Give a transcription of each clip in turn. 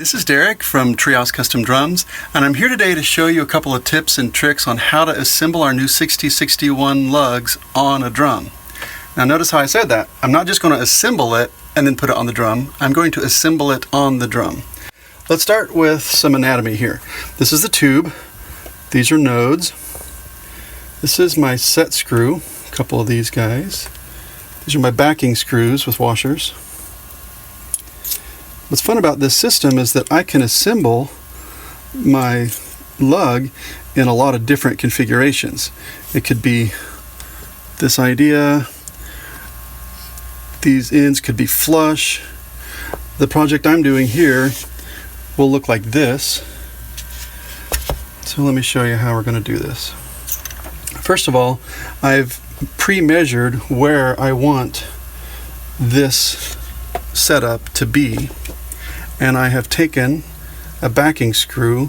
this is Derek from TreeHouse Custom Drums, and I'm here today to show you a couple of tips and tricks on how to assemble our new 6061 lugs on a drum. Now notice how I said that. I'm not just going to assemble it and then put it on the drum. I'm going to assemble it on the drum. Let's start with some anatomy here. This is the tube. These are nodes. This is my set screw, a couple of these guys. These are my backing screws with washers. What's fun about this system is that I can assemble my lug in a lot of different configurations. It could be this idea. These ends could be flush. The project I'm doing here will look like this. So let me show you how we're going to do this. First of all, I've pre-measured where I want this setup to be, and I have taken a backing screw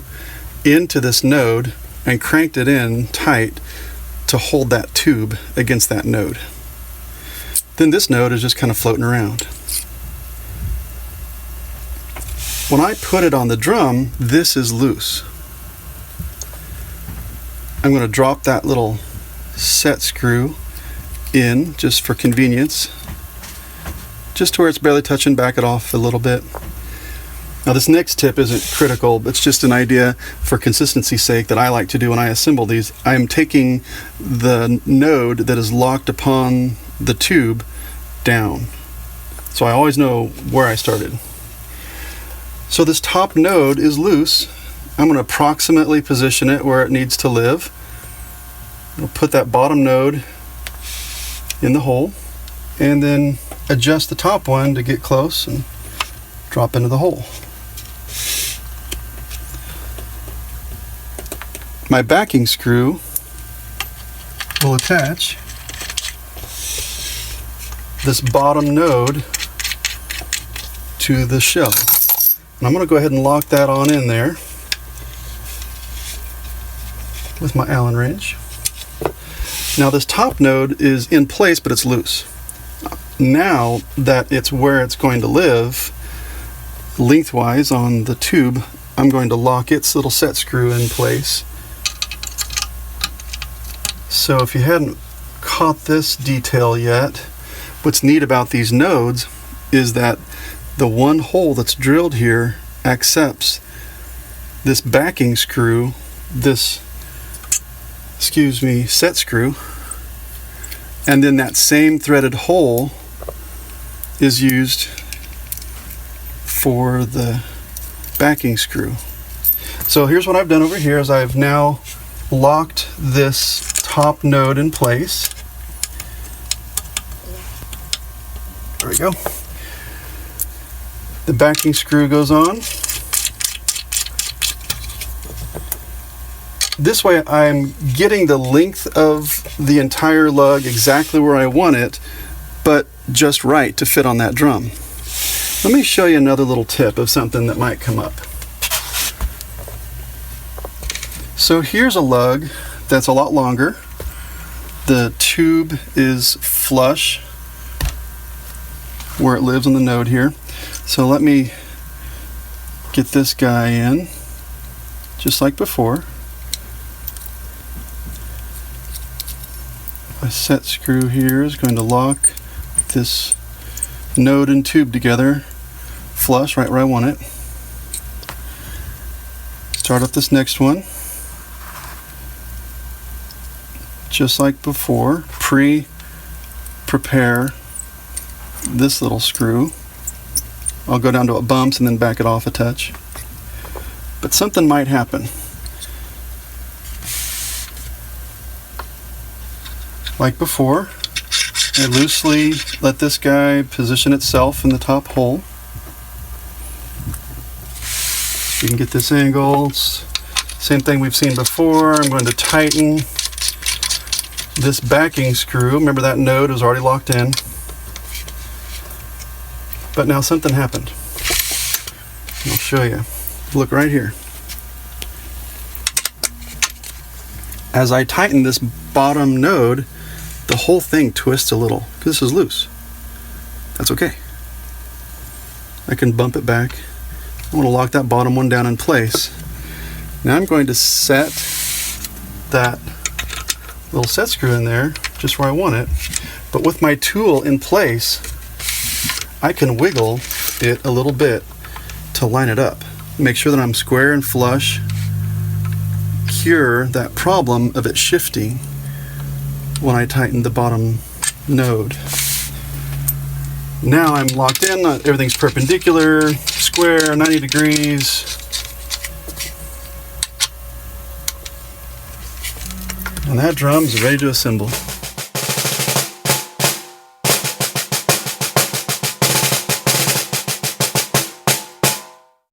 into this node and cranked it in tight to hold that tube against that node. Then this node is just kind of floating around. When I put it on the drum, this is loose. I'm going to drop that little set screw in just for convenience, just to where it's barely touching, back it off a little bit. Now this next tip isn't critical, but it's just an idea for consistency's sake that I like to do when I assemble these. I am taking the node that is locked upon the tube down, so I always know where I started. So this top node is loose. I'm going to approximately position it where it needs to live. I'll put that bottom node in the hole and then adjust the top one to get close and drop into the hole. My backing screw will attach this bottom node to the shell. And I'm going to go ahead and lock that on in there with my Allen wrench. Now this top node is in place, but it's loose. Now that it's where it's going to live, lengthwise on the tube, I'm going to lock its little set screw in place. So if you hadn't caught this detail yet, what's neat about these nodes is that the one hole that's drilled here accepts this backing screw, this set screw, and then that same threaded hole is used for the backing screw. So here's what I've done over here is I've now locked this top node in place. There we go. The backing screw goes on. This way I'm getting the length of the entire lug exactly where I want it, but just right to fit on that drum. Let me show you another little tip of something that might come up. So here's a lug that's a lot longer. The tube is flush where it lives on the node here. So let me get this guy in just like before. My set screw here is going to lock this node and tube together flush right where I want it. Start up this next one. Just like before, prepare this little screw. I'll go down to it bumps and then back it off a touch. But something might happen. Like before, I loosely let this guy position itself in the top hole. You can get this angle. Same thing we've seen before. I'm going to tighten this backing screw. Remember that node was already locked in. But now something happened. I'll show you. Look right here. As I tighten this bottom node, the whole thing twists a little because this is loose. That's okay. I can bump it back I want to lock that bottom one down in place. Now I'm going to set that little set screw in there just where I want it. But with my tool in place, I can wiggle it a little bit to line it up. Make sure that I'm square and flush. Cure that problem of it shifting when I tighten the bottom node. Now I'm locked in, everything's perpendicular, square, 90 degrees. And that drum is ready to assemble.